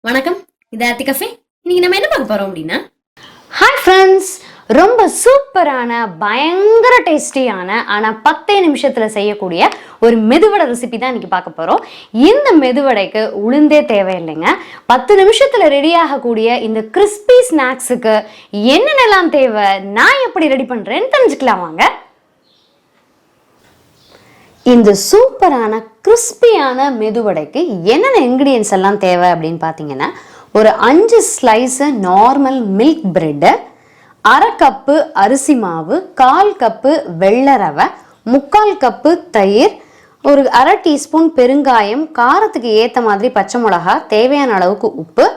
வணக்கம், இது ஆர்த்தி கஃபே. இன்னைக்கு நம்ம என்ன பார்க்க போறோம் அப்படின்னா, ஹாய் ஃப்ரெண்ட்ஸ், ரொம்ப சூப்பரான பயங்கர டேஸ்டியான ஆனால் 10 நிமிஷத்தில் செய்யக்கூடிய ஒரு மெதுவடை ரெசிபி தான் இன்னைக்கு பார்க்க போகிறோம். இந்த மெதுவடைக்கு உளுந்தே தேவையில்லைங்க. 10 நிமிஷத்தில் ரெடி ஆகக்கூடிய இந்த கிறிஸ்பி ஸ்நாக்ஸுக்கு என்னென்னலாம் தேவை, நான் எப்படி ரெடி பண்ணுறேன்னு தெரிஞ்சுக்கலாம் வாங்க. இந்த சூப்பரான கிறிஸ்பியான மெதுவடைக்கு என்னென்ன இன்க்ரீடியன்ஸ் எல்லாம் தேவை அப்படின்னு பார்த்தீங்கன்னா, ஒரு 5 slice normal milk bread, 1/2 cup அரிசி மாவு, 1/4 கப்பு வெள்ளை ரவை, 3/4 கப்பு தயிர், ஒரு 1/2 டீஸ்பூன் பெருங்காயம், காரத்துக்கு ஏற்ற மாதிரி பச்சை மிளகா, தேவையான அளவுக்கு உப்பு,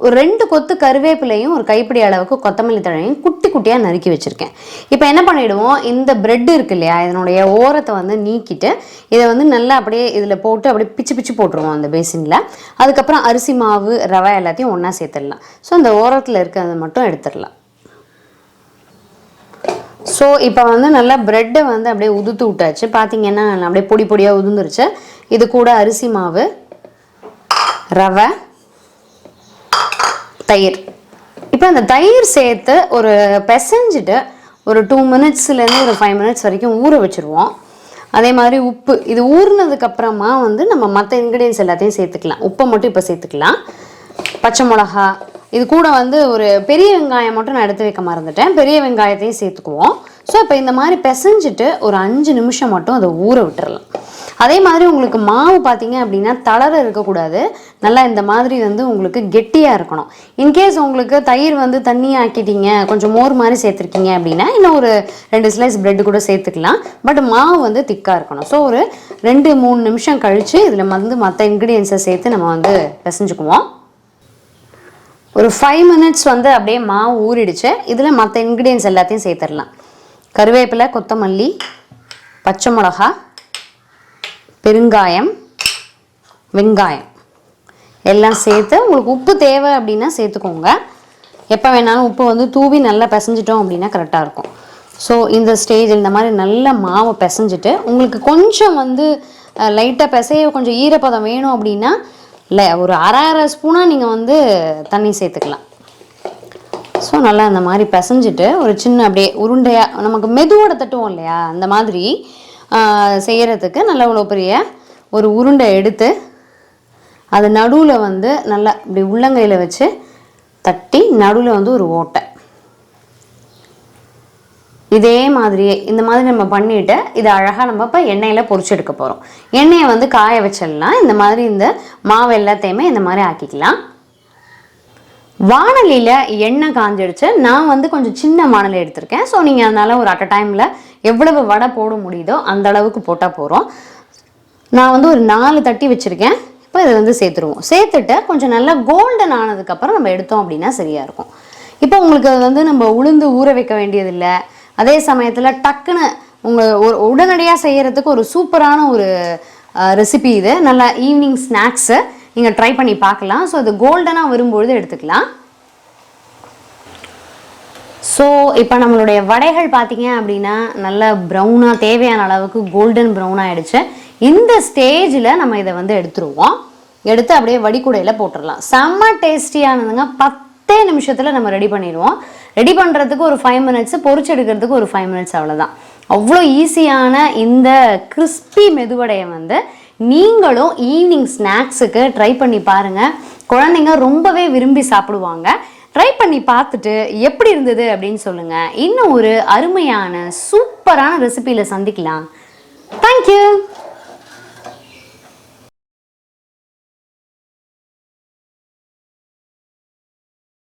ஒரு 2 கொத்து கருவேப்பிலையும் ஒரு கைப்பிடி அளவுக்கு கொத்தமல்லி தழையும் குட்டி குட்டியாக நறுக்கி வச்சுருக்கேன். இப்போ என்ன பண்ணிவிடுவோம், இந்த பிரெட் இருக்கு இல்லையா, இதனுடைய ஓரத்தை வந்து நீக்கிட்டு இதை வந்து நல்லா அப்படியே இதில் போட்டு அப்படியே பிச்சு பிச்சு போட்டுருவோம் அந்த பேசினில். அதுக்கப்புறம் அரிசி மாவு ரவை எல்லாத்தையும் ஒன்றா சேர்த்துடலாம். ஸோ அந்த ஓரத்தில் இருக்கிறத மட்டும் எடுத்துடலாம். ஸோ இப்போ வந்து நல்லா ப்ரெட்டை வந்து அப்படியே உதுத்து விட்டாச்சு. பார்த்தீங்கன்னா அப்படியே பொடி பொடியாக உதுந்துருச்சு. இது கூட அரிசி மாவு, ரவை, தயிர். இப்போ அந்த தயிர் சேர்த்து ஒரு பிசைஞ்சிட்டு ஒரு 2 மினிட்ஸ்லேருந்து ஒரு 5 மினிட்ஸ் வரைக்கும் ஊற வச்சுருவோம். அதே மாதிரி உப்பு, இது ஊறினதுக்கப்புறமா வந்து நம்ம மற்ற இன்க்ரீடியன்ஸ் எல்லாத்தையும் சேர்த்துக்கலாம். உப்பை மட்டும் இப்போ சேர்த்துக்கலாம். பச்சை மிளகா, இது கூட வந்து ஒரு பெரிய வெங்காயம் மட்டும் நான் எடுத்து வைக்க மறந்துட்டேன், பெரிய வெங்காயத்தையும் சேர்த்துக்குவோம். ஸோ இப்போ இந்த மாதிரி பிசைஞ்சிட்டு ஒரு 5 நிமிஷம் மட்டும் அதை ஊற விட்டுறலாம். அதே மாதிரி உங்களுக்கு மாவு பார்த்தீங்க அப்படின்னா தளர இருக்கக்கூடாது, நல்லா இந்த மாதிரி வந்து உங்களுக்கு கெட்டியாக இருக்கணும். இன்கேஸ் உங்களுக்கு தயிர் வந்து தண்ணியாக ஆக்கிட்டீங்க, கொஞ்சம் மோர் மாதிரி சேர்த்துருக்கீங்க அப்படின்னா இன்னும் ஒரு 2 ஸ்லைஸ் பிரெட் கூட சேர்த்துக்கலாம். பட் மாவு வந்து திக்காக இருக்கணும். ஸோ ஒரு 2-3 நிமிஷம் கழித்து இதில் வந்து மற்ற இன்க்ரீடியன்ஸை சேர்த்து நம்ம வந்து பிசைஞ்சுக்குவோம். ஒரு 5 மினிட்ஸ் வந்து அப்படியே மாவு ஊறிடுச்சு. இதில் மற்ற இன்க்ரீடியன்ஸ் எல்லாத்தையும் சேர்த்துடலாம். கருவேப்பிலை, கொத்தமல்லி, பச்சை மிளகா, பெருங்காயம், வெங்காயம் எல்லாம் சேர்த்து உங்களுக்கு உப்பு தேவை அப்படின்னா சேர்த்துக்கோங்க. எப்போ வேணாலும் உப்பு வந்து தூவி நல்லா பிசைஞ்சிட்டோம் அப்படின்னா கரெக்டாக இருக்கும். ஸோ இந்த ஸ்டேஜ் இந்த மாதிரி நல்லா மாவை பிசைஞ்சிட்டு உங்களுக்கு கொஞ்சம் வந்து லைட்டாக பிசைய கொஞ்சம் ஈரப்பதம் வேணும் அப்படின்னா இல்லை ஒரு அரை ஸ்பூனாக நீங்கள் வந்து தண்ணி சேர்த்துக்கலாம். ஸோ நல்லா அந்த மாதிரி பிசைஞ்சிட்டு ஒரு சின்ன அப்படியே உருண்டையாக நமக்கு மெதுவோட தட்டுவோம் இல்லையா, அந்த மாதிரி செய்கிறதுக்கு நல்ல இவ்வளோ பெரிய ஒரு உருண்டை எடுத்து அது நடுவில் வந்து நல்லா இப்படி உள்ளங்கையில் வச்சு தட்டி நடுவில் வந்து ஒரு ஓட்டை. இதே மாதிரியே இந்த மாதிரி நம்ம பண்ணிவிட்டு இதை அழகாக நம்ம இப்போ எண்ணெயில் பொரிச்சு எடுக்க போகிறோம். எண்ணெயை வந்து காய வச்சிடலாம். இந்த மாதிரி இந்த மாவு எல்லாத்தையுமே இந்த மாதிரி ஆக்கிக்கலாம். வானலியில் எண்ணெய் காஞ்சிடுச்சு. நான் வந்து கொஞ்சம் சின்ன வானலி எடுத்திருக்கேன். ஸோ நீங்கள் அதனால் ஒரு அட் அ டைமில் எவ்வளவு வடை போட முடியுதோ அந்த அளவுக்கு போட்டால் போகிறோம். நான் வந்து ஒரு 4 தட்டி வச்சுருக்கேன். இப்போ இதை வந்து சேர்த்துருவோம். சேர்த்துட்டு கொஞ்சம் நல்லா கோல்டன் ஆனதுக்கப்புறம் நம்ம எடுத்தோம் அப்படின்னா சரியாக இருக்கும். இப்போ உங்களுக்கு அது வந்து நம்ம உளுந்து ஊற வைக்க வேண்டியதில்லை. அதே சமயத்தில் டக்குன்னு உங்கள் உடனடியாக செய்கிறதுக்கு ஒரு சூப்பரான ஒரு ரெசிபி இது. நல்லா ஈவினிங் ஸ்நாக்ஸு நீங்கள் ட்ரை பண்ணி பார்க்கலாம். ஸோ இது கோல்டனாக வரும்பொழுது எடுத்துக்கலாம். ஸோ இப்போ நம்மளுடைய வடைகள் பார்த்தீங்க அப்படின்னா நல்லா ப்ரௌனாக தேவையான அளவுக்கு கோல்டன் ப்ரௌன் ஆகிடுச்சு. இந்த ஸ்டேஜில் நம்ம இதை வந்து எடுத்துருவோம். எடுத்து அப்படியே வடிகுடையில் போட்டுடலாம். செம்ம டேஸ்டியானதுங்க. 10 நிமிஷத்தில் நம்ம ரெடி பண்ணிடுவோம். ரெடி பண்ணுறதுக்கு ஒரு 5 மினிட்ஸு, பொரிச்சு எடுக்கிறதுக்கு ஒரு 5 மினிட்ஸ், அவ்வளோதான். அவ்வளோ ஈஸியான இந்த கிறிஸ்பி மெதுவடையை வந்து நீங்களும் ஈவினிங் ஸ்நாக்ஸுக்கு ட்ரை பண்ணி பாருங்கள். குழந்தைங்க ரொம்பவே விரும்பி சாப்பிடுவாங்க. ட்ரை பண்ணி பார்த்துட்டு எப்படி இருந்தது அப்படின்னு சொல்லுங்கள். இன்னும் ஒரு அருமையான சூப்பரான ரெசிபியில் சந்திக்கலாம். தேங்க்யூ.